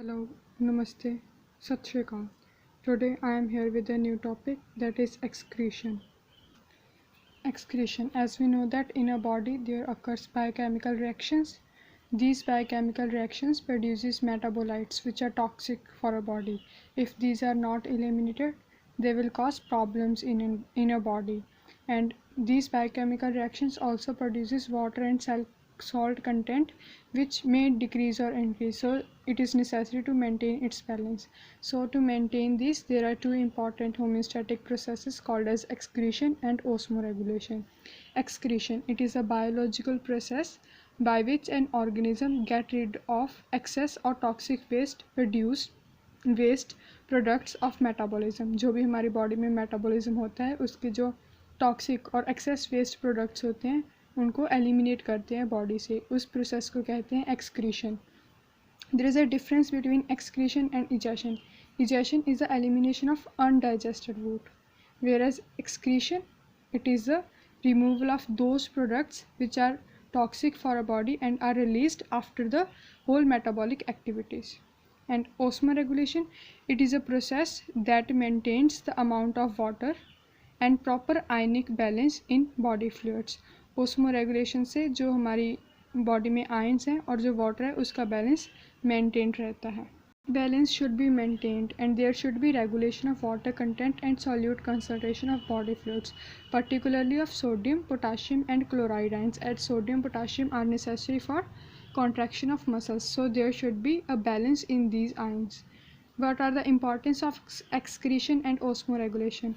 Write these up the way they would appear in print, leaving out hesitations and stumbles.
Hello, Namaste, Sat Shri Akal. Today I am here with a new topic, that is excretion. Excretion. As we know that in a body there occurs biochemical reactions. These biochemical reactions produces metabolites which are toxic for a body. If these are not eliminated, they will cause problems in a body. And these biochemical reactions also produces water and salt content which may decrease or increase, so it is necessary to maintain its balance. So to maintain this, there are two important homeostatic processes called as excretion and osmoregulation. Excretion, it is a biological process by which an organism get rid of excess or toxic waste products of metabolism. जो भी हमारी body में metabolism होता है उसके जो toxic और access waste products होते हैं उनको एलिमिनेट करते हैं बॉडी से, उस प्रोसेस को कहते हैं excretion. There is a difference between excretion and egestion. Egestion is the elimination of undigested food, whereas excretion, it is the removal of those products which are toxic for a body and are released after the whole metabolic activities. And osmoregulation, it is a process that maintains the amount of water and proper ionic balance in body fluids. ओस्मोरेगुलेशन से जो हमारी body में ions हैं और जो water है उसका balance maintain रहता है. Balance should be maintained and there should be regulation of water content and solute concentration of body fluids, particularly of sodium, potassium and chloride ions, as sodium, potassium are necessary for contraction of muscles. So there should be a balance in these ions. What are the importance of excretion and osmoregulation?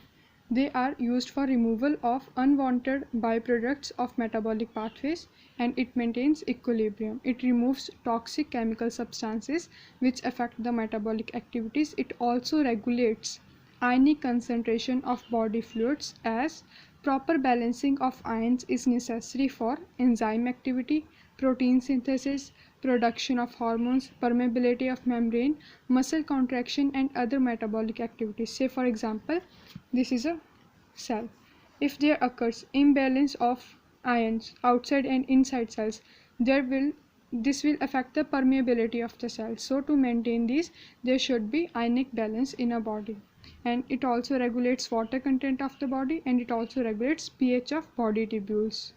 They are used for removal of unwanted byproducts of metabolic pathways and it maintains equilibrium. It removes toxic chemical substances which affect the metabolic activities. It also regulates ionic concentration of body fluids, as proper balancing of ions is necessary for enzyme activity, protein synthesis, production of hormones, permeability of membrane, muscle contraction and other metabolic activities. Say for example, this is a cell. If there occurs imbalance of ions outside and inside cells, this will affect the permeability of the cell. So to maintain this, there should be ionic balance in a body. And it also regulates water content of the body and it also regulates pH of body tubules.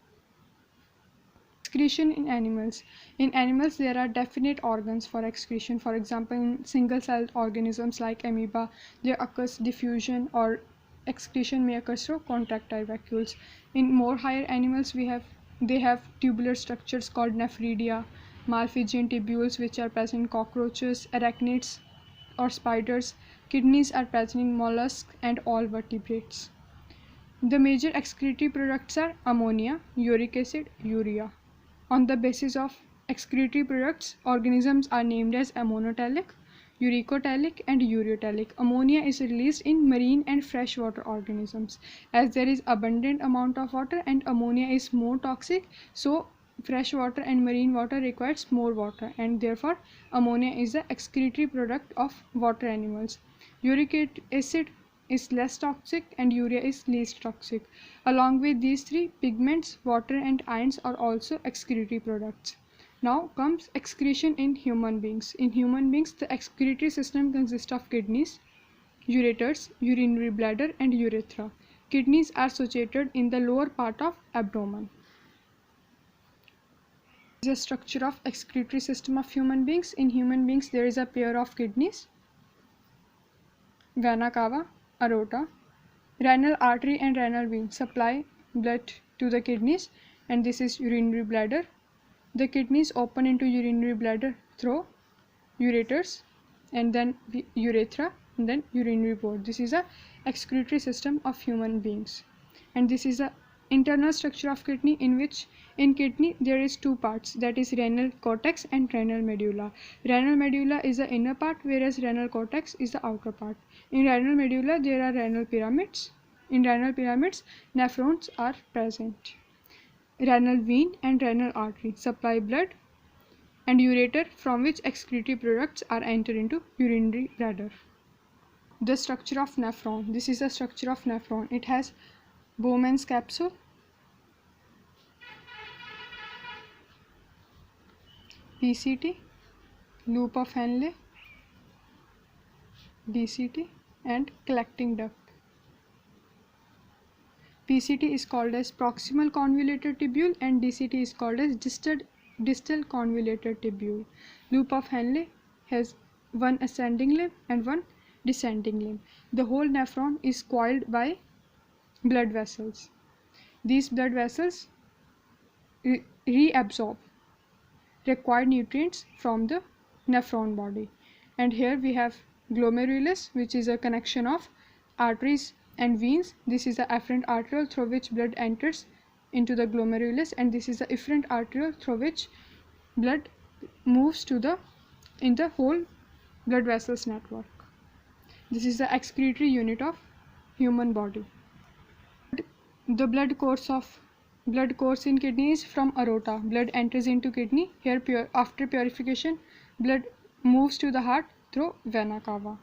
Excretion in animals. In animals there are definite organs for excretion. For example, in single-celled organisms like amoeba, there occurs diffusion or excretion may occur through contractile vacuoles. In more higher animals they have tubular structures called nephridia, Malpighian tubules which are present in cockroaches, arachnids or spiders. Kidneys are present in mollusks and all vertebrates. The major excretory products are ammonia, uric acid, urea. On the basis of excretory products, organisms are named as ammonotelic, uricotelic and ureotelic. Ammonia is released in marine and freshwater organisms. As there is abundant amount of water and ammonia is more toxic, so freshwater and marine water requires more water and therefore ammonia is the excretory product of water animals. Uric acid is less toxic and urea is least toxic. Along with these three, pigments, water and ions are also excretory products. Now comes excretion in human beings. In human beings, the excretory system consists of kidneys, ureters, urinary bladder and urethra. Kidneys are situated in the lower part of abdomen. This is the structure of excretory system of human beings. In human beings, there is a pair of kidneys, vena cava, aorta, renal artery and renal vein supply blood to the kidneys, and this is urinary bladder. The kidneys open into urinary bladder through ureters and then urethra and then urinary port. This is a excretory system of human beings. And this is the internal structure of kidney, in which in kidney there is two parts, that is renal cortex and renal medulla. Renal medulla is the inner part whereas renal cortex is the outer part. In renal medulla there are renal pyramids. In renal pyramids nephrons are present. Renal vein and renal artery supply blood, and ureter from which excretory products are entered into urinary bladder. The structure of nephron. This is the structure of nephron. It has Bowman's capsule, PCT, loop of Henle, DCT, and collecting duct. PCT is called as proximal convoluted tubule and DCT is called as distal convoluted tubule. Loop of Henle has one ascending limb and one descending limb. The whole nephron is coiled by blood vessels. These blood vessels reabsorb required nutrients from the nephron body. And here we have glomerulus, which is a connection of arteries and veins. This is the afferent arteriole through which blood enters into the glomerulus, and this is the efferent arteriole through which blood moves in the whole blood vessels network. This is the excretory unit of human body. The blood course in kidney is from aorta. Blood enters into kidney. Here, after purification, blood moves to the heart through vena cava.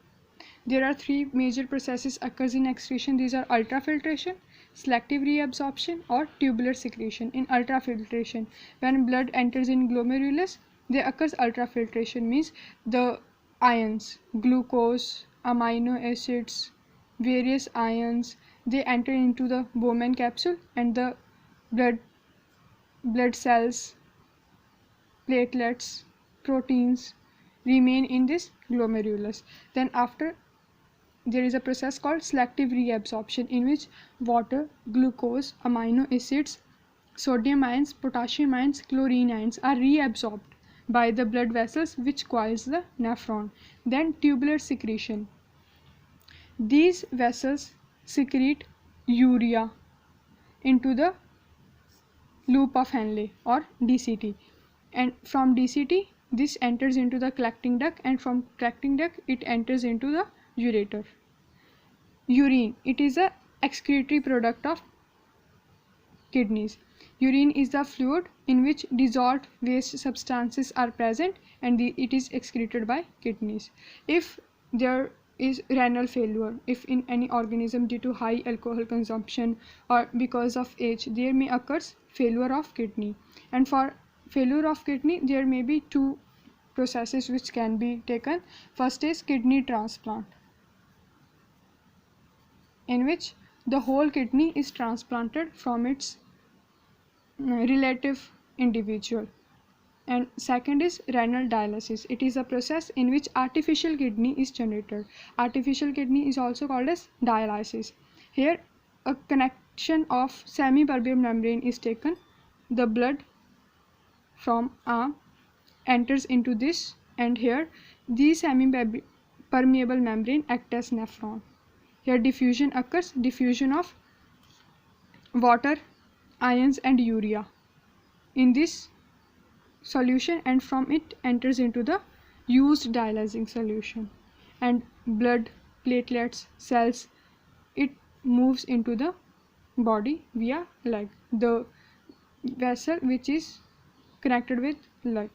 There are three major processes occurs in excretion. These are ultrafiltration, selective reabsorption, or tubular secretion. In ultrafiltration, when blood enters in glomerulus, there occurs ultrafiltration, means the ions, glucose, amino acids, various ions, they enter into the Bowman capsule, and the blood cells, platelets, proteins remain in this glomerulus. Then after, there is a process called selective reabsorption, in which water, glucose, amino acids, sodium ions, potassium ions, chlorine ions are reabsorbed by the blood vessels which coils the nephron. Then tubular secretion. These vessels secrete urea into the loop of Henle or DCT, and from DCT this enters into the collecting duct, and from collecting duct it enters into the ureter. Urine, it is a excretory product of kidneys. Urine is the fluid in which dissolved waste substances are present, and it is excreted by kidneys. If there is renal failure, if in any organism due to high alcohol consumption or because of age, there may occur failure of kidney, and for failure of kidney there may be two processes which can be taken. First is kidney transplant, in which the whole kidney is transplanted from its relative individual. And second is renal dialysis. It is a process in which artificial kidney is generated. Artificial kidney is also called as dialysis. Here a connection of semi-permeable membrane is taken. The blood from arm enters into this, and here the semi-permeable membrane acts as nephron. Here diffusion occurs, diffusion of water, ions and urea in this solution, and from it enters into the used dialyzing solution, and blood, platelets, cells, it moves into the body via leg, the vessel which is connected with leg.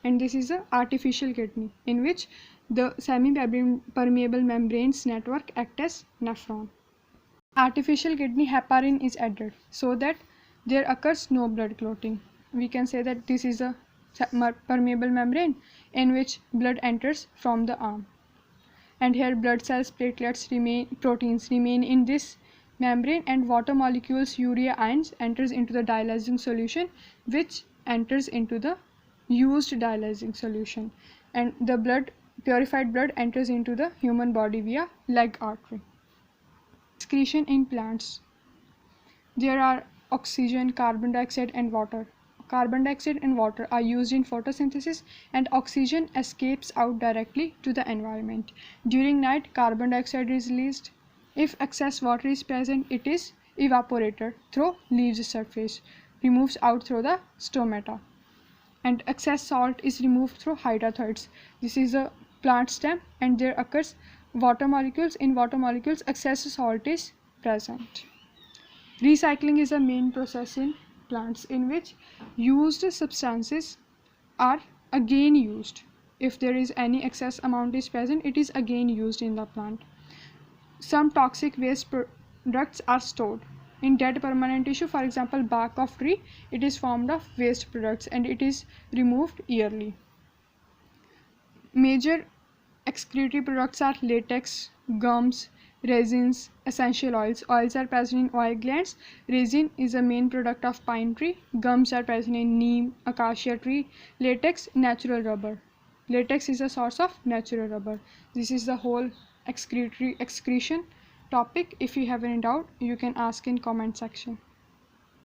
And this is a artificial kidney in which the semi-permeable membranes network act as nephron. Artificial kidney heparin is added so that there occurs no blood clotting. We can say that this is a permeable membrane in which blood enters from the arm, and here blood cells, platelets, proteins remain in this membrane, and water molecules, urea ions enters into the dialyzing solution, which enters into the used dialyzing solution, and the purified blood enters into the human body via leg artery. Excretion in plants. There are oxygen, carbon dioxide and water. Carbon dioxide and water are used in photosynthesis, and oxygen escapes out directly to the environment. During night, carbon dioxide is released. If excess water is present, it is evaporated through leaves surface, removes out through the stomata, and excess salt is removed through hydrathoids. This is a plant stem, and there occurs water molecules. In water molecules, excess salt is present. Recycling is a main process in plants in which used substances are again used. If there is any excess amount is present, it is again used in the plant. Some toxic waste products are stored in dead permanent tissue. For example, bark of tree, it is formed of waste products and it is removed yearly. Major excretory products are latex, gums, resins, essential oils. Oils are present in oil glands. Resin is a main product of pine tree. Gums are present in neem, acacia tree. Latex, natural rubber. Latex is a source of natural rubber. This is the whole excretion topic. If you have any doubt, you can ask in comment section.